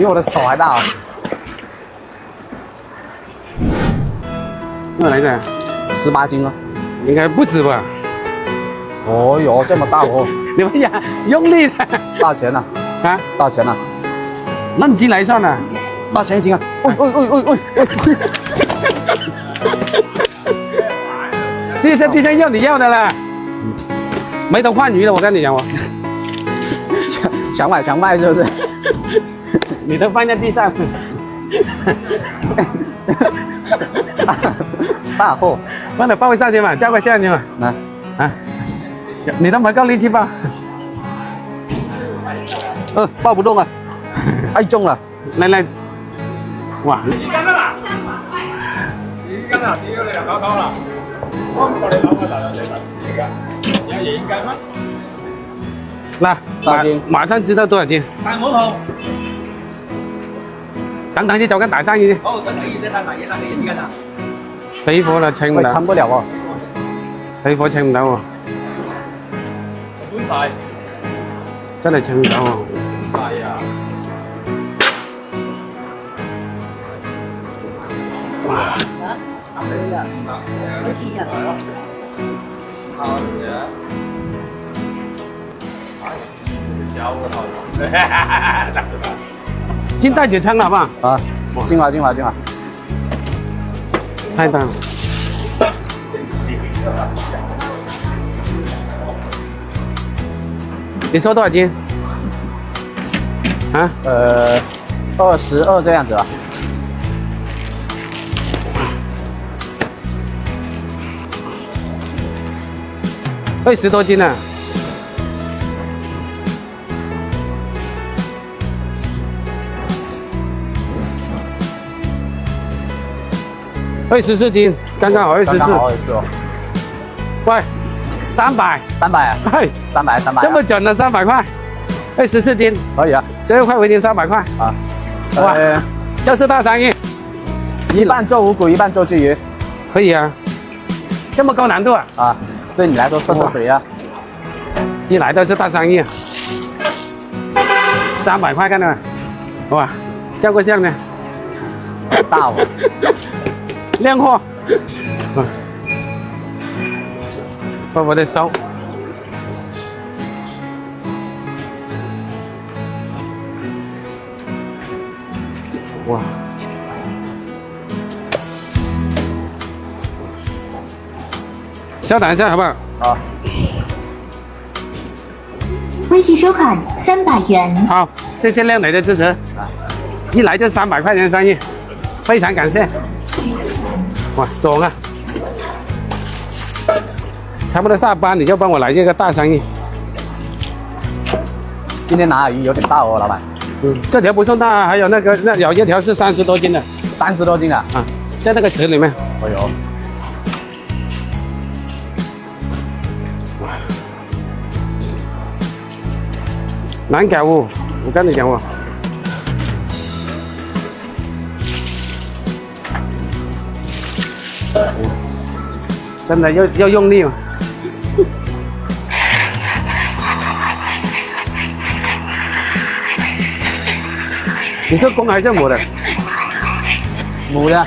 比我的手还大啊！哪来的18斤哦。应该不止吧？哦哟，这么大哦！你们呀，用力的大钱呐！啊！大钱呐！那你斤来算了。大钱一斤啊！喂！这在地上要你要的啦，没得换鱼了，我跟你讲，我强卖是不是？你都放在地上，大货，帮你抱上去嘛，叫个下去嘛，来啊，你都没够力气抱，抱不动啊，太重了。来，哇！你干了啦？你干了，你有那个高高了。我们过来帮我打到这个，这个你要也应该吗？那3斤，马上知道多少斤。大冇头。等就走緊大生意。好，等你再睇埋嘢啦，你而家啊。死火啦，稱唔喂，到。撐不了哦。死火稱唔到喎，本大。真係稱唔到喎。係啊。哇！好似人。金带姐称了好不好？啊，进来，太大了。你说多少斤？啊22这样子吧。20多斤呢。24斤，刚刚好24。刚好24哦。喂，300。300啊？嘿300。这么准的300块，24斤，可以啊。12块围巾300块。啊。哇，就是大生意。一半做五谷，一半做鲫鱼。可以啊。这么高难度啊？啊，对你来说试水啊。一来都是大生意，300块看到没？哇，照个相呢。大哦。靓货。我的手。哇！稍等一下好不好？好。微信收款300元。好，谢谢靓女的支持。一来就300块钱生意，非常感谢。哇，爽啊！差不多下班你就帮我来这个大生意。今天拿的鱼有点大哦，老板。这条不算大，还有那有一条是30多斤的，30多斤的啊，在那个池里面。哎呦，难搞哦，我跟你讲哦。真的要用力哦。你是公还是母的？母的。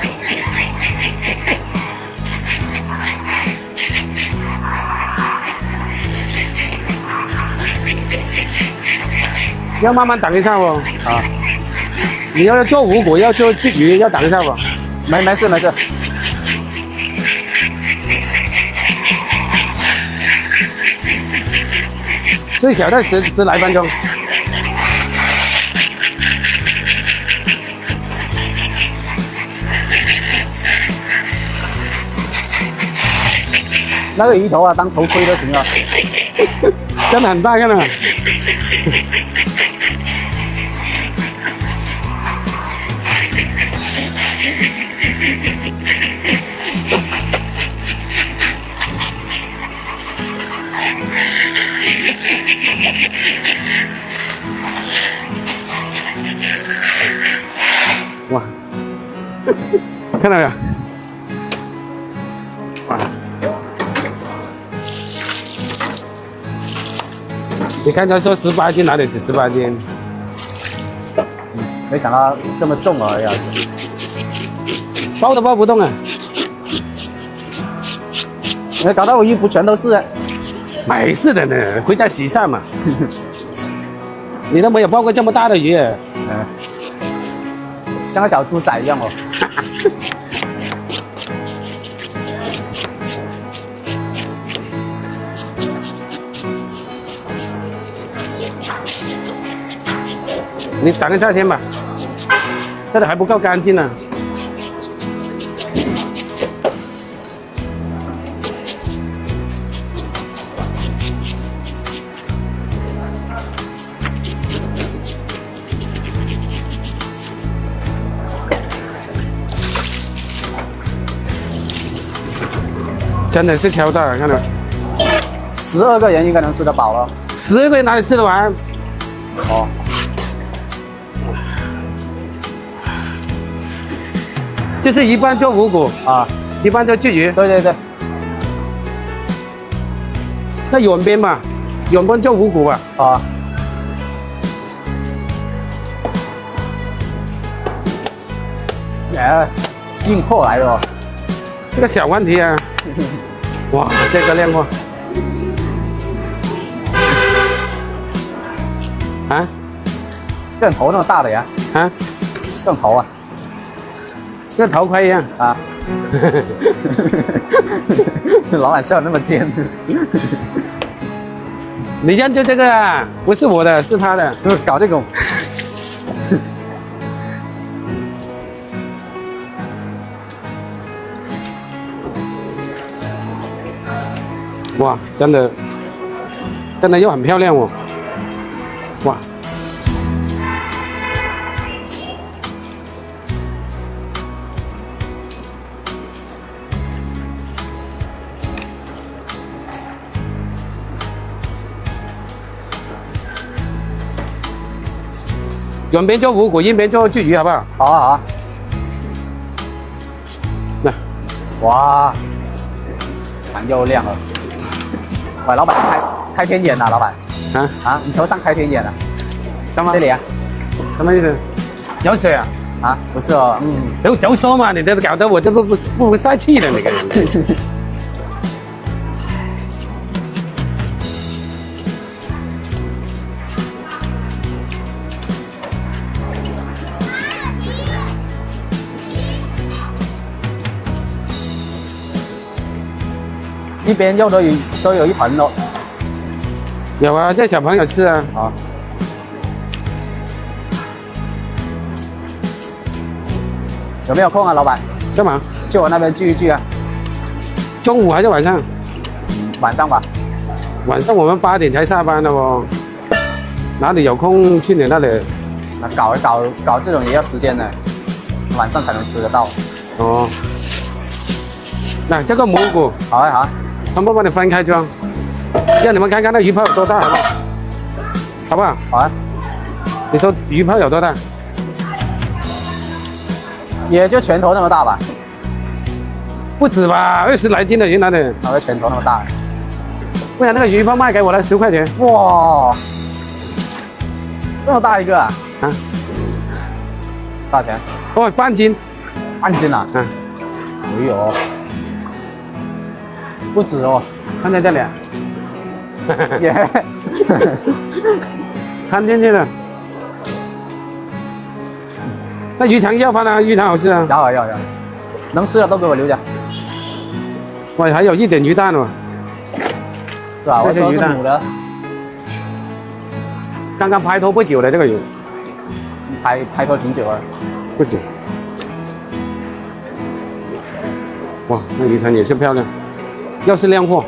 要慢慢等一下哦。啊。你要做五谷，要做鲫鱼，要等一下哦。没事。最小的十来分钟。那个鱼头啊，当头盔都行了。真的很大，看到没？哇，看到没有？哇！你刚才说18斤，哪里只18斤？没想到这么重而已啊！包都包不动啊！搞到我衣服全都是。没事的呢，回家洗晒嘛。你都没有包过这么大的鱼，嗯，像个小猪仔一样哦。你等一下先吧，这里还不够干净呢。真的是超大，看到12个人应该能吃得饱了。10个人哪里吃得完？哦，就是一半做五谷啊，一半做鲫鱼。对对对，那远边吧，远边做五谷吧。啊，哎，硬货来的哦。这个小问题啊，哇，这个亮过啊这种头那么大的呀？啊，这种头啊？像头盔一样。啊，老板笑得那么尖。你认就这个啊，不是我的，是他的。搞这种。哇，真的又很漂亮哦，哇！远边做五谷，一边做鲫鱼，好不好？好啊好啊。那，哇，蛮又亮了。喂，老板开天眼了，老板。啊，你头上开天眼了。什么？这里啊？什么意思？有水啊？啊，不是哦，都说嘛，你这搞得我这不晒气了，那个人。一边肉都有一盆咯。有啊，这小朋友吃啊。啊。有没有空啊，老板？干嘛？去我那边聚一聚啊。中午还是晚上？晚上吧。晚上我们8点才下班的哦，哪里有空去你那里？那搞这种也要时间的，晚上才能吃得到。哦。那这个蘑菇，好啊好啊。全部帮你分开装，让你们看看那鱼泡有多大，好不好？好不好？好啊。你说鱼泡有多大？也就拳头那么大吧。不止吧，20来斤的鱼哪里？哪个拳头那么大？不然那个鱼泡卖给我了10块钱。哇，这么大一个啊？啊？多少钱？哦，半斤。半斤啊？嗯。哎呦。不止哦，看在这里啊，耶，看进去了。那鱼肠要放啊，鱼肠好吃啊。要，能吃的都给我留着。哇，还有一点鱼蛋哦。是吧？我说是母的。刚刚拍拖不久的这个鱼。拍拖挺久了。不久。哇，那鱼肠也是漂亮。又是靓货，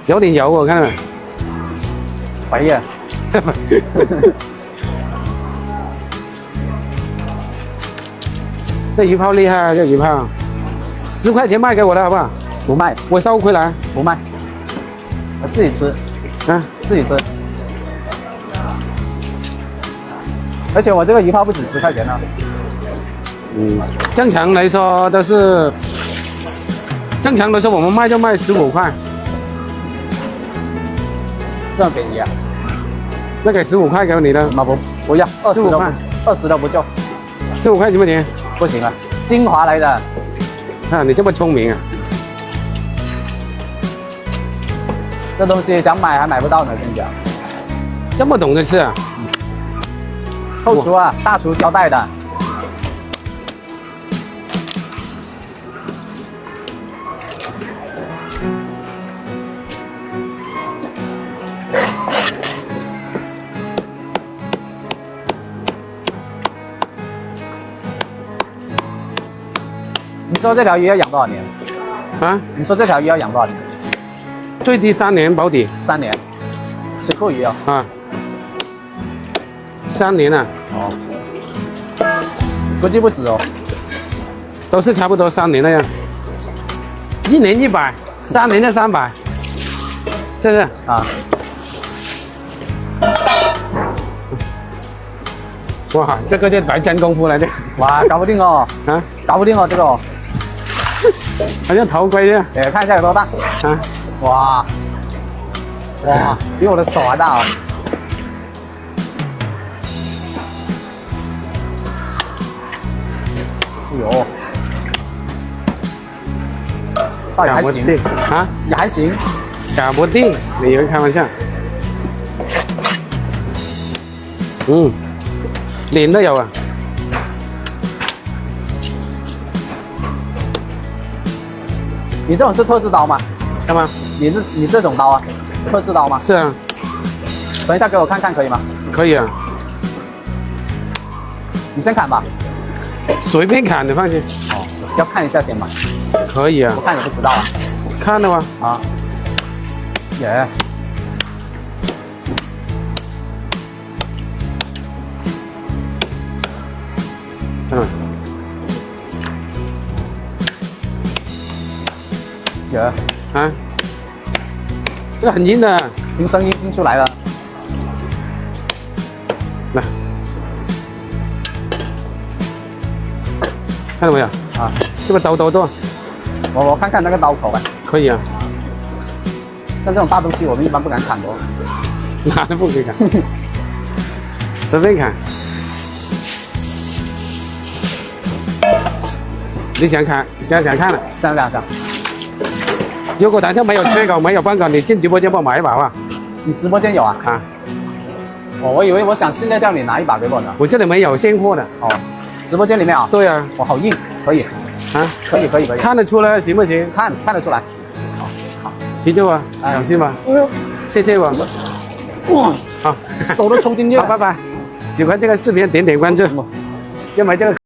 有点油，我看到没？肥呀。这鱼泡厉害啊！这鱼泡，10块钱卖给我的好不好？不卖，我收回来。不卖。我自己吃，啊，自己吃。而且我这个一泡不止10块钱呢。正常来说都是，正常来说我们卖就卖15块，这么便宜啊？那给15块给你的，那不要，20 15都块不20都不就， 15块行不行？不行啊，精华来的，啊，你这么聪明啊！这东西想买还买不到呢，真假？这么懂得吃啊？后厨啊，大厨交代的。你说这条鱼要养多少年？啊，你说这条鱼要养多少年最低3年保底？3年，石库鱼哦。啊，3年啊，哦，估计不止哦。都是差不多3年那样，1年100，3年就300，是不是？啊，哇，这个就白真功夫来的哇，搞不定哦，啊，搞不定哦，这个哦。好像头盔一样哎，看一下有多大。啊！哇，哇，比我的手还大哦。哎呦，倒也还行，啊，也还行。搞不定，你以为开玩笑？脸都有啊！你这种是特制刀吗？干嘛？你这种刀啊，特制刀吗？是啊，等一下给我看看可以吗？可以啊，你先砍吧。随便砍，你放心。哦，要看一下先吧，可以啊我，看也不知道啊。看了吗？啊，耶，嗯，耶，啊，这个很硬的，听声音听出来了。来，看到没有？啊，是不是刀多多？我看看那个刀口吧。可以啊，像这种大东西我们一般不敢砍的哦。哪都不可以砍，随便砍。你想砍，想看了。这样，如果等下没有缺口，没有办法，你进直播间帮我买一把吧。你直播间有啊？啊，哦，我以为我想现在叫你拿一把给我呢。我这里没有现货的。哦，直播间里面啊？对啊，哇，好硬，可以，啊，可以。看得出来行不行？看得出来。啤酒啊，小心吧。谢谢我。哇，好，手都抽进去了。好，拜拜。喜欢这个视频点点关注，因为这个。